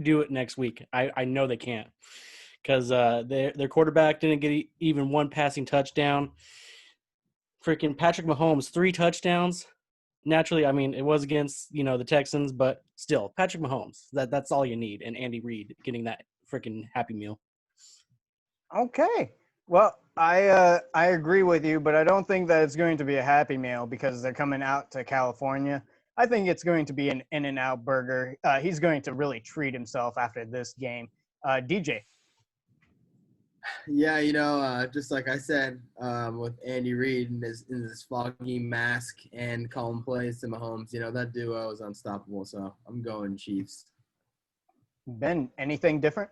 do it next week. I know they can't, because their quarterback didn't get even one passing touchdown. Freaking Patrick Mahomes, 3 touchdowns. Naturally, I mean, it was against, the Texans, but still, Patrick Mahomes, that's all you need. And Andy Reid getting that freaking Happy Meal. Okay. Well, I agree with you, but I don't think that it's going to be a Happy Meal because they're coming out to California. I think it's going to be an In-N-Out burger. He's going to really treat himself after this game. DJ. Yeah, just like I said, with Andy Reid in this foggy mask and calling plays to Mahomes, that duo is unstoppable. So I'm going Chiefs. Ben, anything different?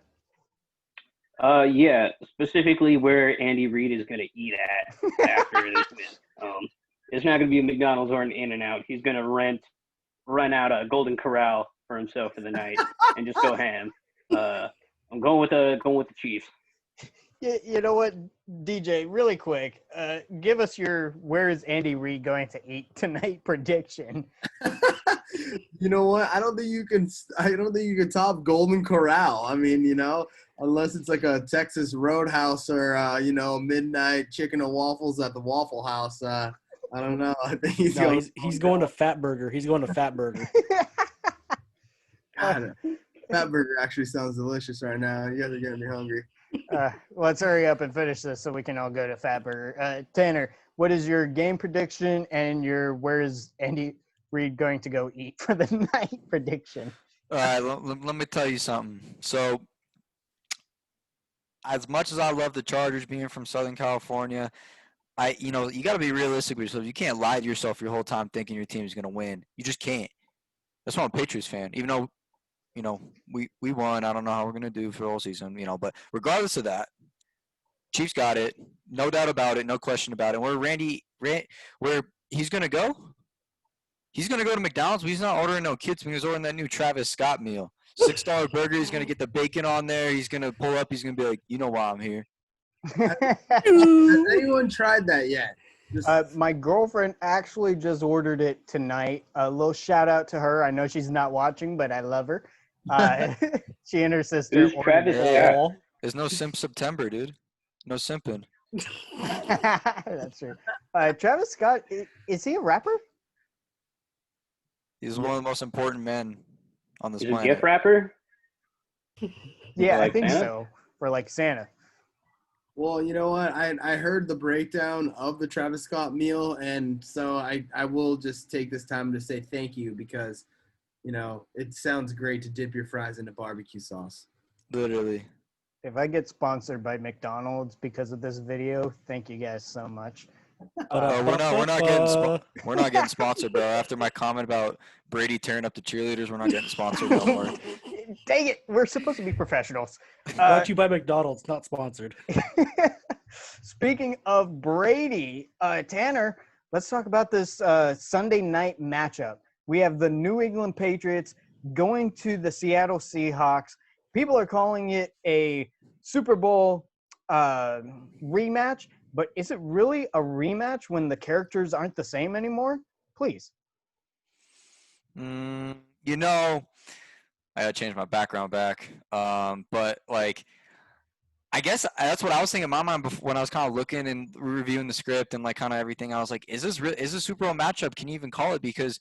Yeah, specifically where Andy Reid is going to eat at after this win. It's not going to be a McDonald's or an In-N-Out. He's going to run out a Golden Corral for himself for the night and just go ham. I'm going with the Chiefs. You know what, DJ, really quick, give us your where is Andy Reid going to eat tonight prediction. You know what? I don't think you can top Golden Corral. I mean, unless it's like a Texas Roadhouse or midnight chicken and waffles at the Waffle House. I don't know. I think he's going to Fat Burger. He's going to Fat Burger. God, Fat Burger actually sounds delicious right now. You guys are getting me hungry. Let's hurry up and finish this so we can all go to Fatburger. Tanner, what is your game prediction and where is Andy Reid going to go eat for the night prediction? All right, let me tell you something. So, as much as I love the Chargers being from Southern California, you got to be realistic with yourself. You can't lie to yourself your whole time thinking your team is going to win. You just can't. That's why I'm a Patriots fan. Even though, we won. I don't know how we're going to do for the whole season, but regardless of that, Chiefs got it. No doubt about it. No question about it. Where where he's going to go? He's going to go to McDonald's, but he's not ordering no kids meal. He's ordering that new Travis Scott meal. $6 burger. He's going to get the bacon on there. He's going to pull up. He's going to be like, you know why I'm here. Has anyone tried that yet? My girlfriend actually just ordered it tonight. A little shout out to her. I know she's not watching, but I love her. She and her sister. Who's Travis Scott? There's no simp September, dude. No simping. That's true. Travis Scott, is he a rapper? He's one of the most important men on this He's a planet. gift wrapper? Yeah, Like I think Santa? so. For like Santa. Well, you know what? I heard the breakdown of the Travis Scott meal, and so I will just take this time to say thank you because, it sounds great to dip your fries into barbecue sauce. Literally. If I get sponsored by McDonald's because of this video, thank you guys so much. We're not getting sponsored, bro. After my comment about Brady tearing up the cheerleaders, we're not getting sponsored no more. Dang it, we're supposed to be professionals. Brought to you by McDonald's, not sponsored. Speaking of Brady, Tanner, let's talk about this Sunday night matchup. We have the New England Patriots going to the Seattle Seahawks. People are calling it a Super Bowl rematch, but is it really a rematch when the characters aren't the same anymore? Please. I gotta change my background back. But I guess that's what I was thinking in my mind before, when I was kind of looking and reviewing the script and kind of everything. I was like, is this Super Bowl matchup? Can you even call it? Because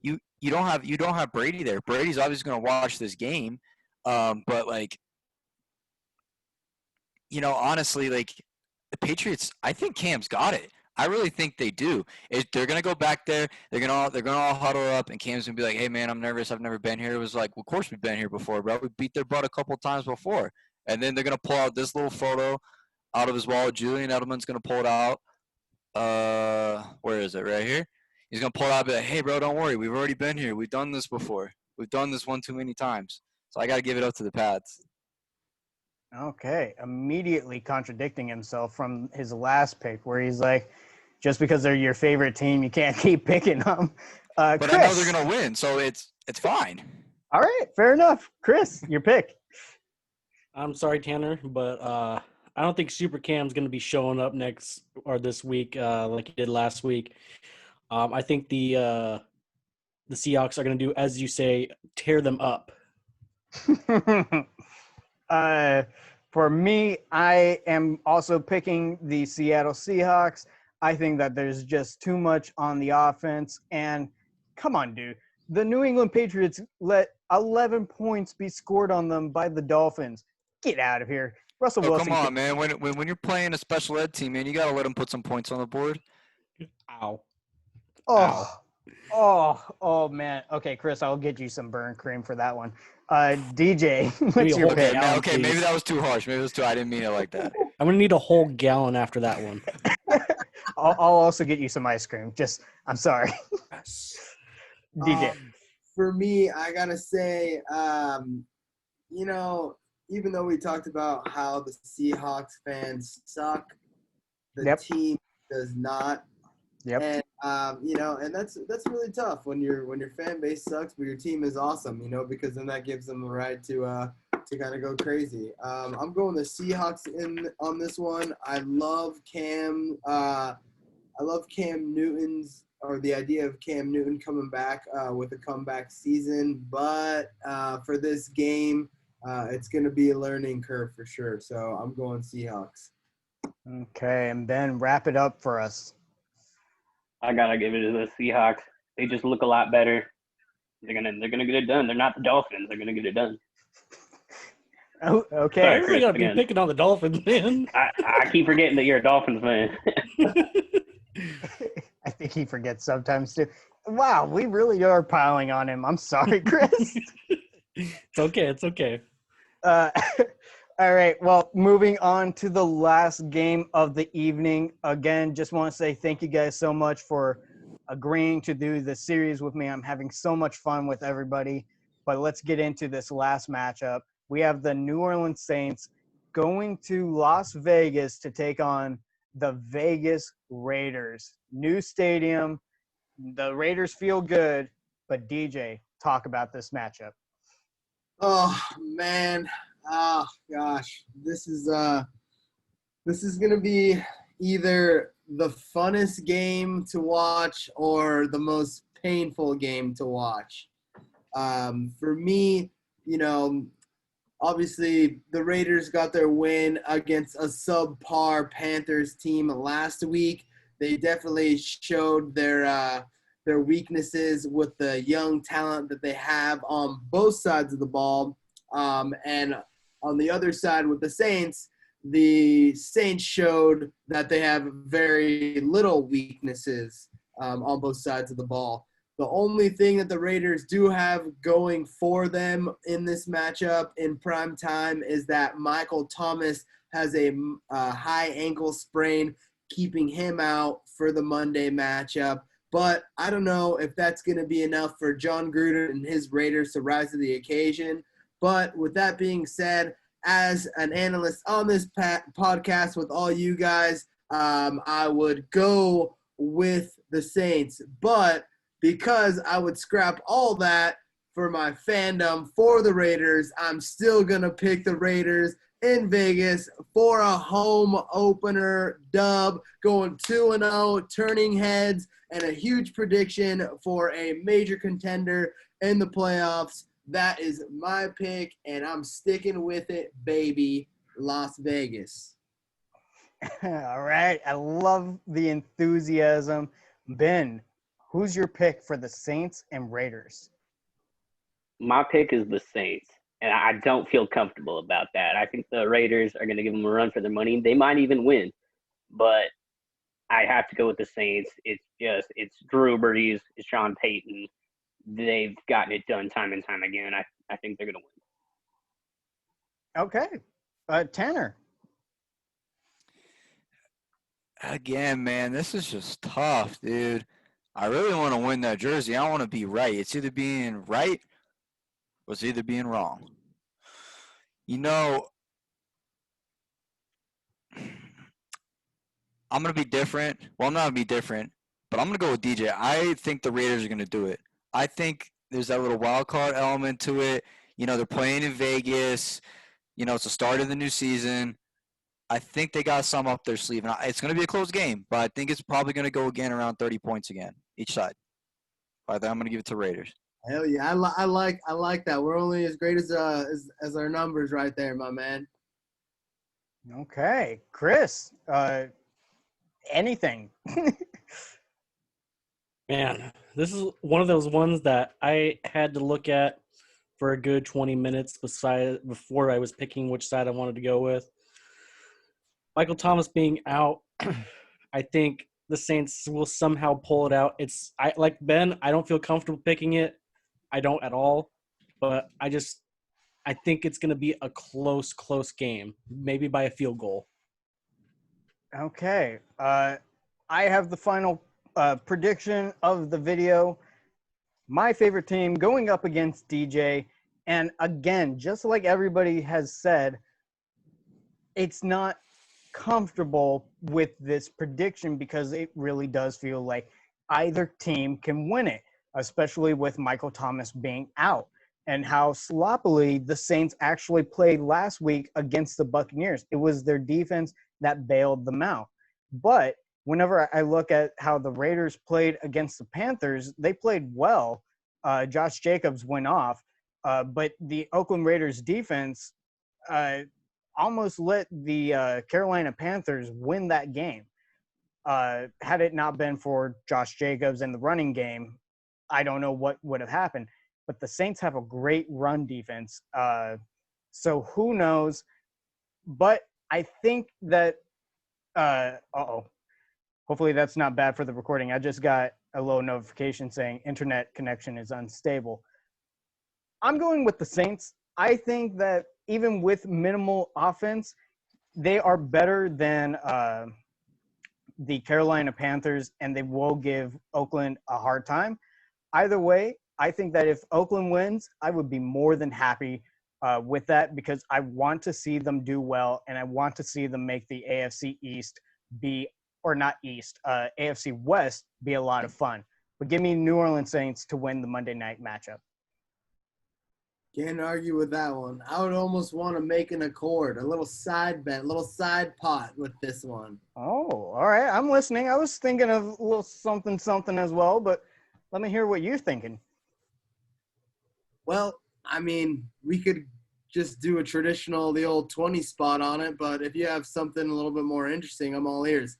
you don't have Brady there. Brady's obviously going to watch this game, but honestly, the Patriots, I think Cam's got it. I really think they do. They're gonna go back there. They're gonna all huddle up, and Cam's gonna be like, "Hey man, I'm nervous. I've never been here." It was like, well, of course we've been here before, bro. We beat their butt a couple times before. And then they're gonna pull out this little photo out of his wallet. Julian Edelman's gonna pull it out. Where is it? Right here. He's gonna pull it out and be like, "Hey bro, don't worry. We've already been here. We've done this before. We've done this one too many times." So I gotta give it up to the Pats. Okay, immediately contradicting himself from his last pick where he's like, just because they're your favorite team, you can't keep picking them. But Chris. I know they're going to win, so it's fine. All right, fair enough. Chris, your pick. I'm sorry, Tanner, but I don't think Super Cam's going to be showing up next or this week like he did last week. I think the Seahawks are going to do, as you say, tear them up. For me, I am also picking the Seattle Seahawks. I think that there's just too much on the offense. And come on, dude. The New England Patriots let 11 points be scored on them by the Dolphins. Get out of here. Russell Wilson. Come on, man. When you're playing a special ed team, man, you got to let them put some points on the board. Ow. Oh, man. Okay, Chris, I'll get you some burn cream for that one. DJ, what's your pick? Okay, maybe that was too harsh. Maybe it was I didn't mean it like that. I'm going to need a whole gallon after that one. I'll also get you some ice cream. I'm sorry. DJ. For me, I got to say, even though we talked about how the Seahawks fans suck, the team does not. Yep. And and that's really tough when your fan base sucks, but your team is awesome, because then that gives them the right to kind of go crazy. I'm going the Seahawks on this one. I love Cam. I love Cam Newton's or the idea of Cam Newton coming back with a comeback season, but for this game, it's going to be a learning curve for sure. So I'm going Seahawks. Okay, and Ben, wrap it up for us. I gotta give it to the Seahawks. They just look a lot better. They're gonna get it done. They're not the Dolphins. They're gonna get it done. Oh, Sorry, okay. everybody Chris, got to be again. picking on the Dolphins, man. I keep forgetting that you're a Dolphins fan. I think he forgets sometimes too. Wow, we really are piling on him. I'm sorry, Chris. It's okay. It's okay. Uh, all right. Well, moving on to the last game of the evening. Again, just want to say thank you guys so much for agreeing to do the series with me. I'm having so much fun with everybody. But let's get into this last matchup. We have the New Orleans Saints going to Las Vegas to take on the Vegas Raiders. New stadium. The Raiders feel good. But DJ, talk about this matchup. Oh man, oh gosh, this is gonna be either the funnest game to watch or the most painful game to watch. For me, obviously the Raiders got their win against a subpar Panthers team last week. They definitely showed their weaknesses with the young talent that they have on both sides of the ball. And on the other side with the Saints showed that they have very little weaknesses on both sides of the ball. The only thing that the Raiders do have going for them in this matchup in prime time is that Michael Thomas has a high ankle sprain, keeping him out for the Monday matchup. But I don't know if that's going to be enough for John Gruden and his Raiders to rise to the occasion. But with that being said, as an analyst on this podcast with all you guys, I would go with the Saints. But because I would scrap all that for my fandom for the Raiders, I'm still going to pick the Raiders in Vegas for a home opener dub, going 2-0, turning heads, and a huge prediction for a major contender in the playoffs. That is my pick, and I'm sticking with it, baby. Las Vegas. All right. I love the enthusiasm. Ben, who's your pick for the Saints and Raiders? My pick is the Saints, and I don't feel comfortable about that. I think the Raiders are going to give them a run for their money. They might even win, but I have to go with the Saints. It's Drew Brees, it's Sean Payton. They've gotten it done time and time again. I think they're going to win. Okay. Tanner. Again, man, this is just tough, dude. I really want to win that jersey. I want to be right. It's either being right or it's either being wrong. I'm going to be different. Well, I'm not going to be different, but I'm going to go with DJ. I think the Raiders are going to do it. I think there's that little wild card element to it. They're playing in Vegas. It's the start of the new season. I think they got some up their sleeve. And it's going to be a close game, but I think it's probably going to go again around 30 points again, each side. But I think I'm going to give it to Raiders. Hell yeah, I like that. We're only as great as our numbers right there, my man. Okay. Chris, anything? Man, this is one of those ones that I had to look at for a good 20 minutes before I was picking which side I wanted to go with. Michael Thomas being out, I think the Saints will somehow pull it out. Like Ben, I don't feel comfortable picking it. I don't at all. But I think it's going to be a close game, maybe by a field goal. Okay. I have the final prediction of the video. My favorite team going up against DJ. And again, just like everybody has said, it's not comfortable with this prediction because it really does feel like either team can win it, especially with Michael Thomas being out and how sloppily the Saints actually played last week against the Buccaneers. It was their defense that bailed them out. But whenever I look at how the Raiders played against the Panthers, they played well. Josh Jacobs went off, but the Oakland Raiders defense almost let the Carolina Panthers win that game. Had it not been for Josh Jacobs and the running game, I don't know what would have happened. But the Saints have a great run defense. So who knows? But I think that hopefully that's not bad for the recording. I just got a little notification saying internet connection is unstable. I'm going with the Saints. I think that even with minimal offense, they are better than the Carolina Panthers, and they will give Oakland a hard time. Either way, I think that if Oakland wins, I would be more than happy with that because I want to see them do well, and I want to see them make the AFC East AFC West be a lot of fun. But give me New Orleans Saints to win the Monday night matchup. Can't argue with that one. I would almost want to make an accord, a little side bet, a little side pot with this one. Oh, all right. I'm listening. I was thinking of a little something as well, but let me hear what you're thinking. Well, I mean, we could just do the old 20 spot on it, but if you have something a little bit more interesting, I'm all ears.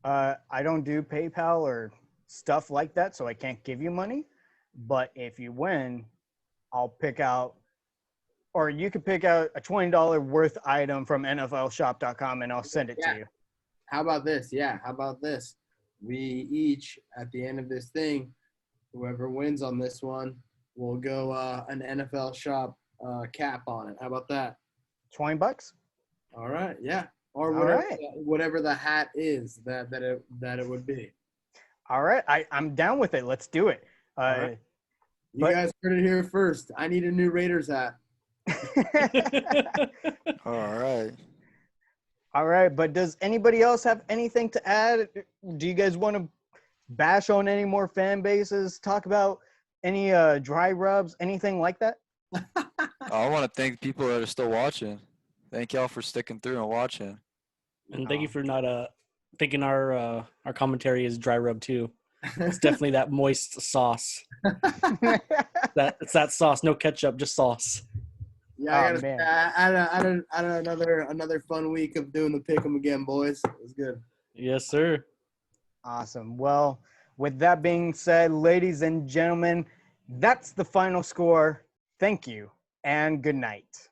I don't do PayPal or stuff like that, so I can't give you money. But if you win, I'll pick out, or you could pick out a $20 worth item from NFLshop.com and I'll send it to you. How about this? Yeah, how about this? We each, at the end of this thing, whoever wins on this one, will go an NFL shop cap on it. How about that? $20? All right, yeah. Or whatever the hat is that it would be. All right, I'm down with it. Let's do it. All right. You guys heard it here first. I need a new Raiders hat. All right. All right, but does anybody else have anything to add? Do you guys want to bash on any more fan bases? Talk about any dry rubs, anything like that? I want to thank people that are still watching. Thank y'all for sticking through and watching. And thank you for not thinking our commentary is dry rub too. It's definitely that moist sauce. It's that sauce, no ketchup, just sauce. Yeah, I had another fun week of doing the pick'em again, boys. It was good. Yes, sir. Awesome. Well, with that being said, ladies and gentlemen, that's the final score. Thank you and good night.